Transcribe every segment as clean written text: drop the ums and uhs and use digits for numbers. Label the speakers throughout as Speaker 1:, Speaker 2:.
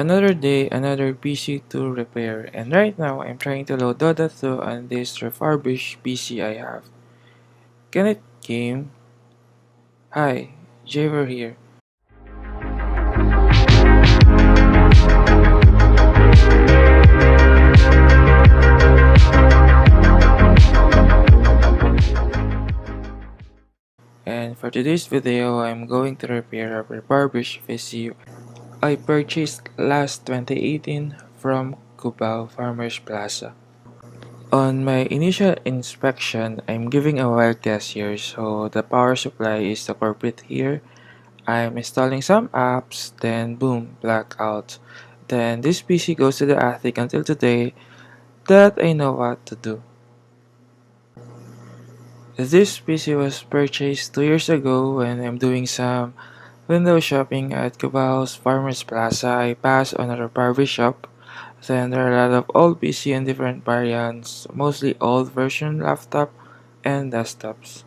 Speaker 1: Another day, another PC to repair, and right now I'm trying to load Dota 2 on this refurbished PC I have. Can it game? Hi, Javer here. And for today's video, I'm going to repair a refurbished PC I purchased last 2018 from Cubao Farmers Plaza. On my initial inspection, I'm giving a wild guess here, so the power supply is the culprit here. I'm installing some apps, then boom, blackout. Then this PC goes to the attic until today that I know what to do. This PC was purchased 2 years ago when I'm doing some window shopping at Cubao's Farmers Plaza. I passed on a refurbished shop. Then there are a lot of old PC and different variants, mostly old version laptop and desktops.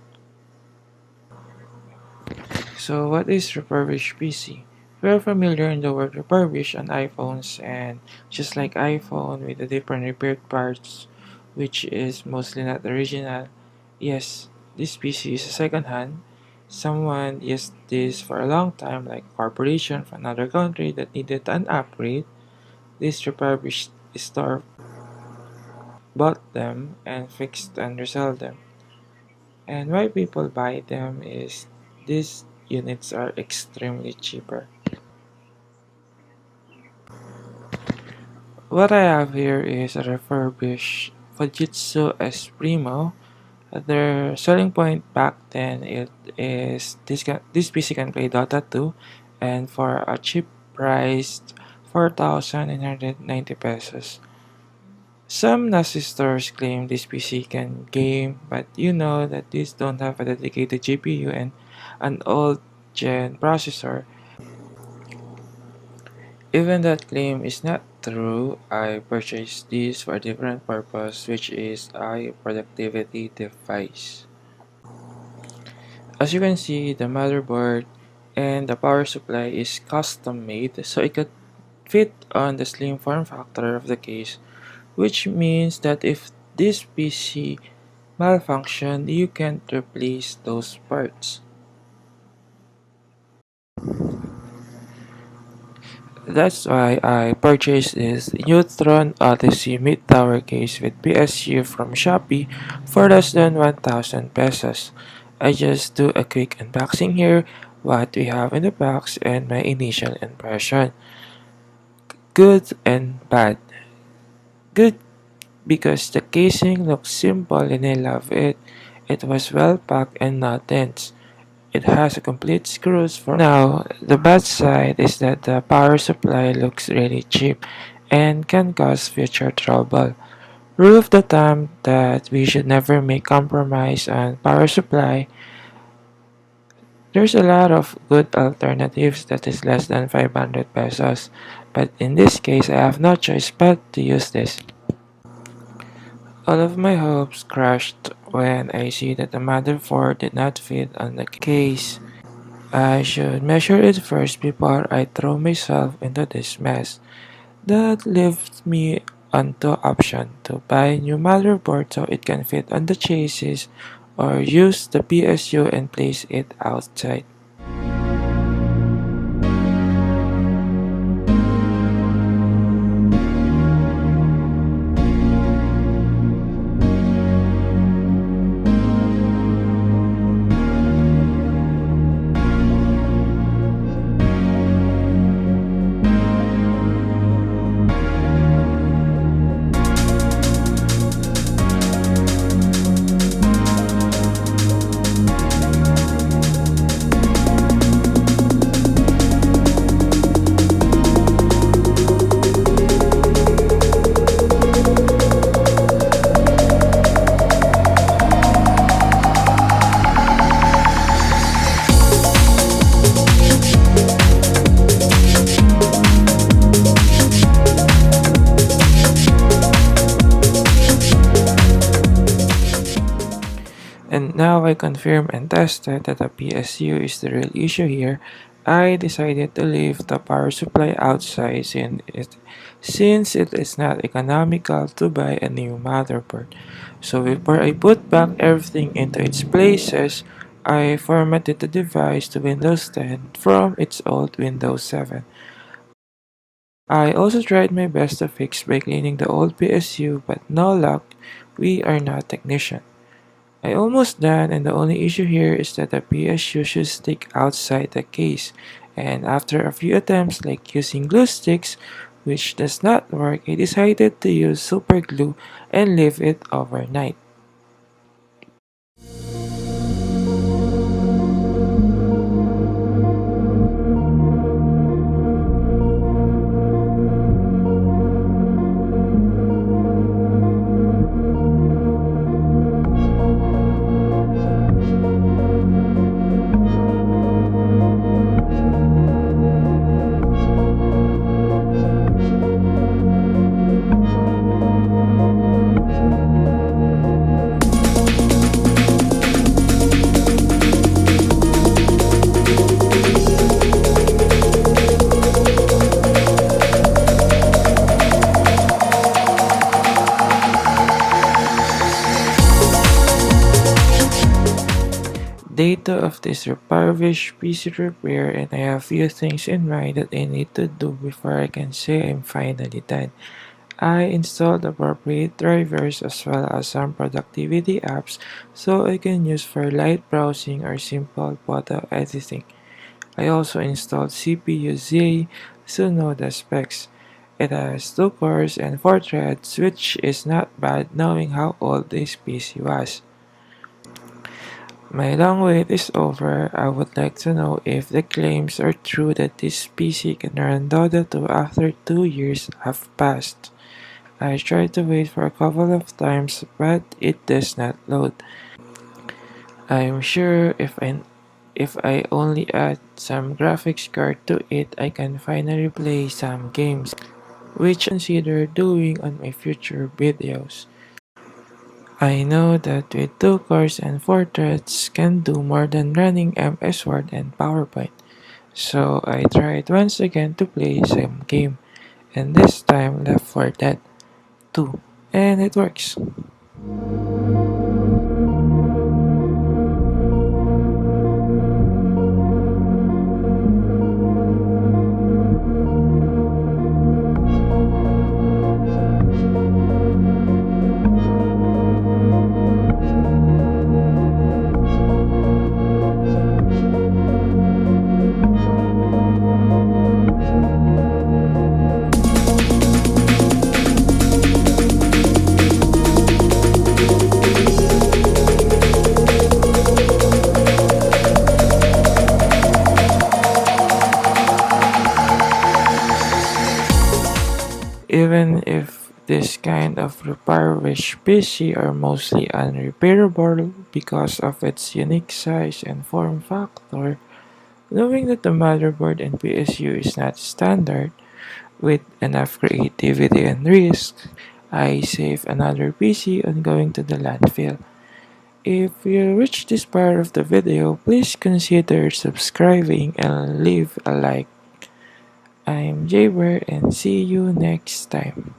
Speaker 1: So what is refurbished PC? We're familiar in the word refurbished on iPhones, and just like iPhone with the different repaired parts, which is mostly not original. Yes, this PC is a second hand. Someone used this for a long time, like a corporation from another country that needed an upgrade. This refurbished store bought them and fixed and resell them. And why people buy them is these units are extremely cheaper. What I have here is a refurbished Fujitsu S Primo. Their selling point back then it is this PC can play Dota 2 and for a cheap price 4,990 pesos. Some Nazi stores claim this PC can game, but you know that these don't have a dedicated GPU and an old gen processor. Even that claim is not true. I purchased this for a different purpose, which is a productivity device. As you can see, the motherboard and the power supply is custom made so it could fit on the slim form factor of the case, which means that if this PC malfunction, you can't replace those parts. That's why I purchased this Neutron Odyssey mid-tower case with PSU from Shopee for less than 1,000 pesos. I just do a quick unboxing here, what we have in the box and my initial impression. Good and bad. Good because the casing looks simple and I love it. It was well packed and not dense. It has a complete screws for now. The bad side is that the power supply looks really cheap and can cause future trouble. Rule of the thumb that we should never make compromise on power supply. There's a lot of good alternatives that is less than 500 pesos, but in this case I have no choice but to use this. All of my hopes crushed when I see that the motherboard did not fit on the case. I should measure it first before I throw myself into this mess. That leaves me on two options: to buy new motherboard so it can fit on the chassis or use the PSU and place it outside. And now I confirm and tested that the PSU is the real issue here, I decided to leave the power supply outside since it is not economical to buy a new motherboard. So before I put back everything into its places, I formatted the device to Windows 10 from its old Windows 7. I also tried my best to fix by cleaning the old PSU, but no luck. We are not technicians. I almost done, and the only issue here is that the PSU should stick outside the case. And after a few attempts like using glue sticks, which does not work, I decided to use super glue and leave it overnight. Data of this refurbished PC repair, and I have few things in mind that I need to do before I can say I'm finally done. I installed appropriate drivers as well as some productivity apps so I can use for light browsing or simple photo editing. I also installed CPU Z to know the specs. It has 2 cores and 4 threads, which is not bad knowing how old this PC was. My long wait is over. I would like to know if the claims are true that this PC can run Dota 2 after 2 years have passed. I tried to wait for a couple of times, but it does not load. I'm sure if I only add some graphics card to it, I can finally play some games, which I consider doing on my future videos. I know that with 2 cores and 4 threads can do more than running MS Word and PowerPoint. So I tried once again to play some game, and this time Left 4 Dead 2, and it works. Even if this kind of refurbished PC are mostly unrepairable because of its unique size and form factor, knowing that the motherboard and PSU is not standard, with enough creativity and risk, I save another PC on going to the landfill. If you reach this part of the video, please consider subscribing and leave a like. I'm Jaber and see you next time.